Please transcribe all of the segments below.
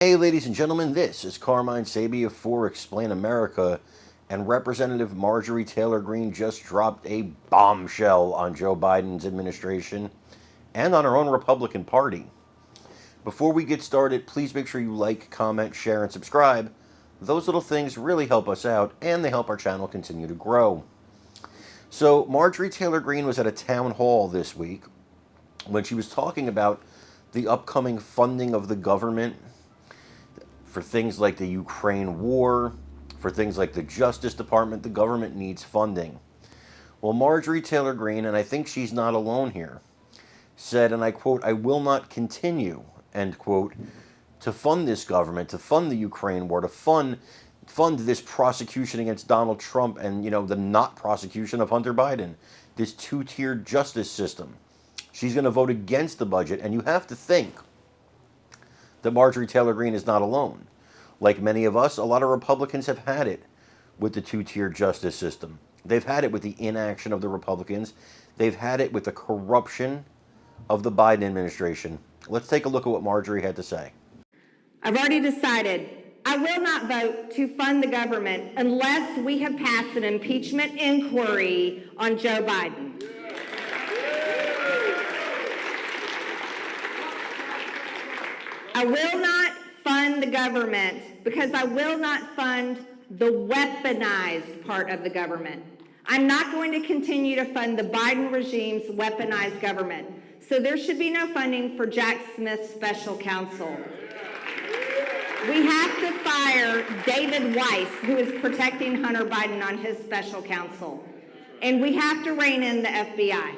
Hey, ladies and gentlemen, this is Carmine Sabia for Explain America, and Representative Marjorie Taylor Greene just dropped a bombshell on Joe Biden's administration and on her own Republican Party. Before we get started, please make sure you like, comment, share, and subscribe. Those little things really help us out, and they help our channel continue to grow. So, Marjorie Taylor Greene was at a town hall this week when she was talking about the upcoming funding of the government for things like the Ukraine war, for things like the Justice Department. The government needs funding. Well, Marjorie Taylor Greene, and I think she's not alone here, said, and I quote, "I will not continue," end quote, "to fund this government, to fund the Ukraine war, to fund this prosecution against Donald Trump and, the not prosecution of Hunter Biden, this two-tiered justice system." She's going to vote against the budget, and you have to think that Marjorie Taylor Greene is not alone. Like many of us, a lot of Republicans have had it with the two-tier justice system. They've had it with the inaction of the Republicans. They've had it with the corruption of the Biden administration. Let's take a look at what Marjorie had to say. I've already decided I will not vote to fund the government unless we have passed an impeachment inquiry on Joe Biden. I will not fund the government because I will not fund the weaponized part of the government. I'm not going to continue to fund the Biden regime's weaponized government. So there should be no funding for Jack Smith's special counsel. We have to fire David Weiss, who is protecting Hunter Biden on his special counsel. And we have to rein in the FBI.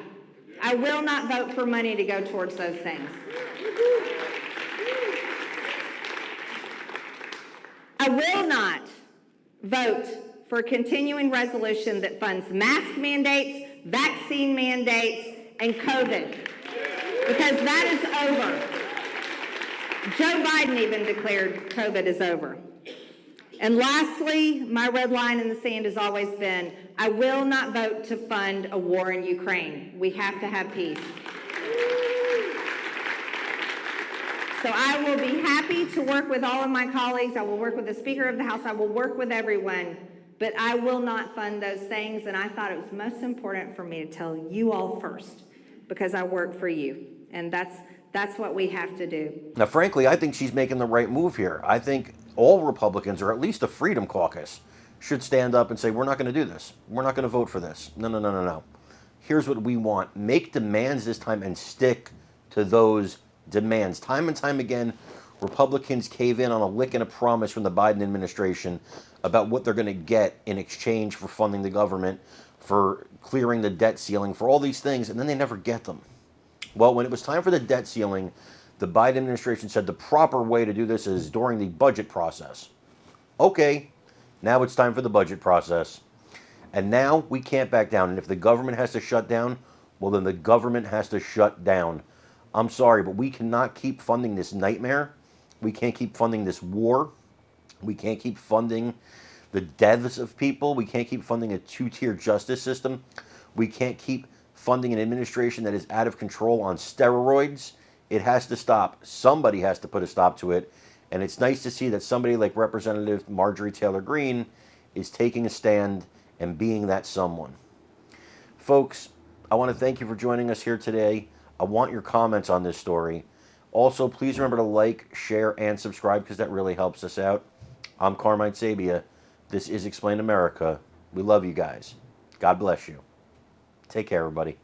I will not vote for money to go towards those things. I will not vote for a continuing resolution that funds mask mandates, vaccine mandates, and COVID, because that is over. Joe Biden even declared COVID is over. And lastly, my red line in the sand has always been, I will not vote to fund a war in Ukraine. We have to have peace. So I will be happy to work with all of my colleagues. I will work with the Speaker of the House. I will work with everyone. But I will not fund those things. And I thought it was most important for me to tell you all first, because I work for you. And that's what we have to do. Now, frankly, I think she's making the right move here. I think all Republicans, or at least the Freedom Caucus, should stand up and say, we're not going to do this. We're not going to vote for this. No. Here's what we want. Make demands this time and stick to those demands. Time and time again, Republicans cave in on a lick and a promise from the Biden administration about what they're going to get in exchange for funding the government, for clearing the debt ceiling, for all these things, and then they never get them. Well, when it was time for the debt ceiling, the Biden administration said the proper way to do this is during the budget process. Okay, now it's time for the budget process. And now we can't back down. And if the government has to shut down, well, then the government has to shut down. I'm sorry, but we cannot keep funding this nightmare. We can't keep funding this war. We can't keep funding the deaths of people. We can't keep funding a two-tier justice system. We can't keep funding an administration that is out of control on steroids. It has to stop. Somebody has to put a stop to it. And it's nice to see that somebody like Representative Marjorie Taylor Greene is taking a stand and being that someone. Folks, I want to thank you for joining us here today. I want your comments on this story. Also, please remember to like, share, and subscribe, because that really helps us out. I'm Carmine Sabia. This is Explain America. We love you guys. God bless you. Take care, everybody.